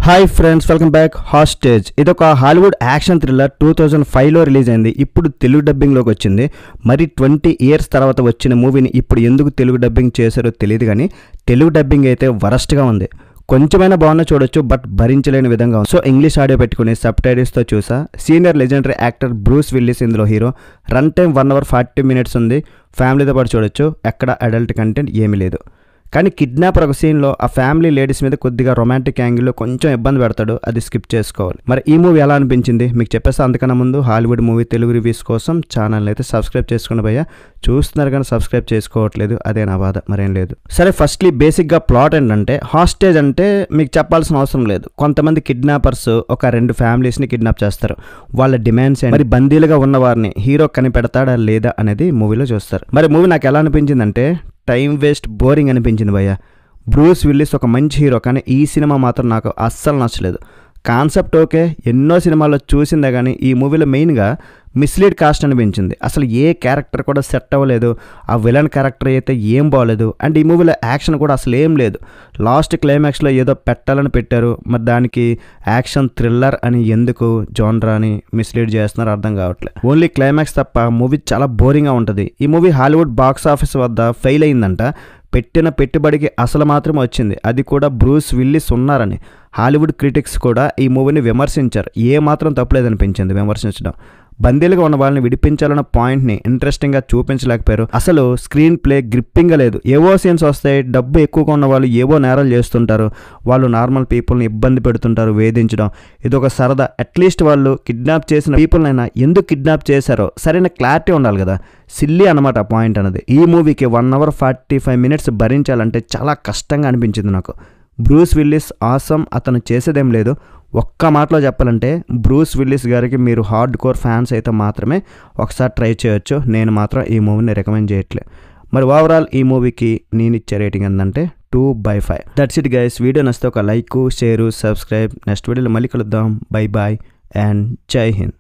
Hi friends, welcome back. Hostage ఇదొక Hollywood action thriller 2005లో release అయింది. ఇప్పుడు తెలుగు డబ్బింగ్లోకి వచ్చింది. మరి 20 ఇయర్స్ తర్వాత వచ్చిన మూవీని ఇప్పుడు ఎందుకు తెలుగు డబ్బింగ్ చేశారో తెలియదు, కానీ తెలుగు డబ్బింగ్ అయితే వరస్ట్గా ఉంది. కొంచెమైనా బాగున్నా చూడొచ్చు, బట్ భరించలేని విధంగా ఉంది. సో ఇంగ్లీష్ ఆడియో పెట్టుకుని సబ్ టైటిల్స్తో చూసా. Senior legendary actor Bruce Willis ఇందులో hero. Run time 1 hour 40 minutes ఉంది. ఫ్యామిలీతో పాటు చూడొచ్చు. ఎక్కడ అడల్ట్ కంటెంట్ ఏమీ లేదు. కానీ కిడ్నాపర్ ఒక సీన్లో ఆ ఫ్యామిలీ లేడీస్ మీద కొద్దిగా రొమాంటిక్ యాంగిల్లో కొంచెం ఇబ్బంది పెడతాడు. అది స్కిప్ చేసుకోవాలి. మరి ఈ మూవీ ఎలా అనిపించింది మీకు చెప్పేస్తా. అందుకన్నా ముందు హాలీవుడ్ మూవీ తెలుగు రివ్యూస్ కోసం ఛానల్ అయితే సబ్స్క్రైబ్ చేసుకుని భయ్యా. చూస్తున్నారు కానీ సబ్స్క్రైబ్ చేసుకోవట్లేదు, అదే నా బాధ, మరేం లేదు. సరే, ఫస్ట్లీ బేసిక్గా ప్లాట్ ఏంటంటే, హాస్టేజ్ అంటే మీకు చెప్పాల్సిన అవసరం లేదు. కొంతమంది కిడ్నాపర్స్ ఒక 2 ఫ్యామిలీస్ని కిడ్నాప్ చేస్తారు. వాళ్ళ డిమాండ్స్ మరి బందీలుగా ఉన్న వారిని హీరో కనిపెడతాడా లేదా అనేది మూవీలో చూస్తారు. మరి మూవీ నాకు ఎలా అనిపించిందంటే, టైం వేస్ట్, బోరింగ్ అనిపించింది భయ్య. బ్రూస్ విల్లిస్ ఒక మంచి హీరో, కానీ ఈ సినిమా మాత్రం నాకు అస్సలు నచ్చలేదు. కాన్సెప్ట్ ఓకే, ఎన్నో సినిమాల్లో చూసిందే, కానీ ఈ మూవీలో మెయిన్గా మిస్లీడ్ కాస్ట్ అనిపించింది. అసలు ఏ క్యారెక్టర్ కూడా సెట్ అవ్వలేదు. ఆ విలన్ క్యారెక్టర్ అయితే ఏం బాగలేదు. అండ్ ఈ మూవీలో యాక్షన్ కూడా అసలు ఏం లేదు. లాస్ట్ క్లైమాక్స్లో ఏదో పెట్టాలని పెట్టారు. మరి దానికి యాక్షన్ థ్రిల్లర్ అని ఎందుకు జోనర్ అని మిస్లీడ్ చేస్తున్నారు అర్థం కావట్లేదు. ఓన్లీ క్లైమాక్స్ తప్ప మూవీ చాలా బోరింగ్గా ఉంటుంది. ఈ మూవీ హాలీవుడ్ బాక్స్ ఆఫీస్ వద్ద ఫెయిల్ అయిందంట. పెట్టిన పెట్టుబడికి అసలు మాత్రమే వచ్చింది, అది కూడా బ్రూస్ విల్లిస్ ఉన్నారని. హాలీవుడ్ క్రిటిక్స్ కూడా ఈ మూవీని విమర్శించారు. ఏ మాత్రం తప్పులేదనిపించింది విమర్శించడం. బందీలుగా ఉన్న వాళ్ళని విడిపించాలన్న పాయింట్ని ఇంట్రెస్టింగ్గా చూపించలేకపోయారు. అసలు స్క్రీన్ ప్లే గ్రిప్పింగ్గా లేదు. ఏవో సీన్స్ వస్తాయి, డబ్బు ఎక్కువగా ఉన్న వాళ్ళు ఏవో నేరాలు చేస్తుంటారు, వాళ్ళు నార్మల్ పీపుల్ని ఇబ్బంది పెడుతుంటారు, వేధించడం. ఇది ఒక సరదా. అట్లీస్ట్ వాళ్ళు కిడ్నాప్ చేసిన పీపుల్నైనా ఎందుకు కిడ్నాప్ చేశారో సరైన క్లారిటీ ఉండాలి కదా. సిల్లీ అనమాట పాయింట్ అనేది. ఈ మూవీకి 1 hour 45 minutes భరించాలంటే చాలా కష్టంగా అనిపించింది నాకు. బ్రూస్ విల్లిస్ ఆసమ్, అతను చేసేదేం లేదు. ఒక్క మాటలో చెప్పాలంటే, బ్రూస్ విల్లిస్ గారికి మీరు హార్డ్ కోర్ ఫ్యాన్స్ అయితే మాత్రమే ఒకసారి ట్రై చేయొచ్చు. నేను మాత్రం ఈ మూవీని రికమెండ్ చేయట్లే. మరి ఓవరాల్ ఈ మూవీకి నేను ఇచ్చే రేటింగ్ ఏంటంటే 2/5. That's it guys. వీడియో నచ్చితే ఒక లైక్, షేరు, సబ్స్క్రైబ్. నెక్స్ట్ వీడియోలో మళ్ళీ కలుద్దాం. బై బాయ్ అండ్ జై హింద్.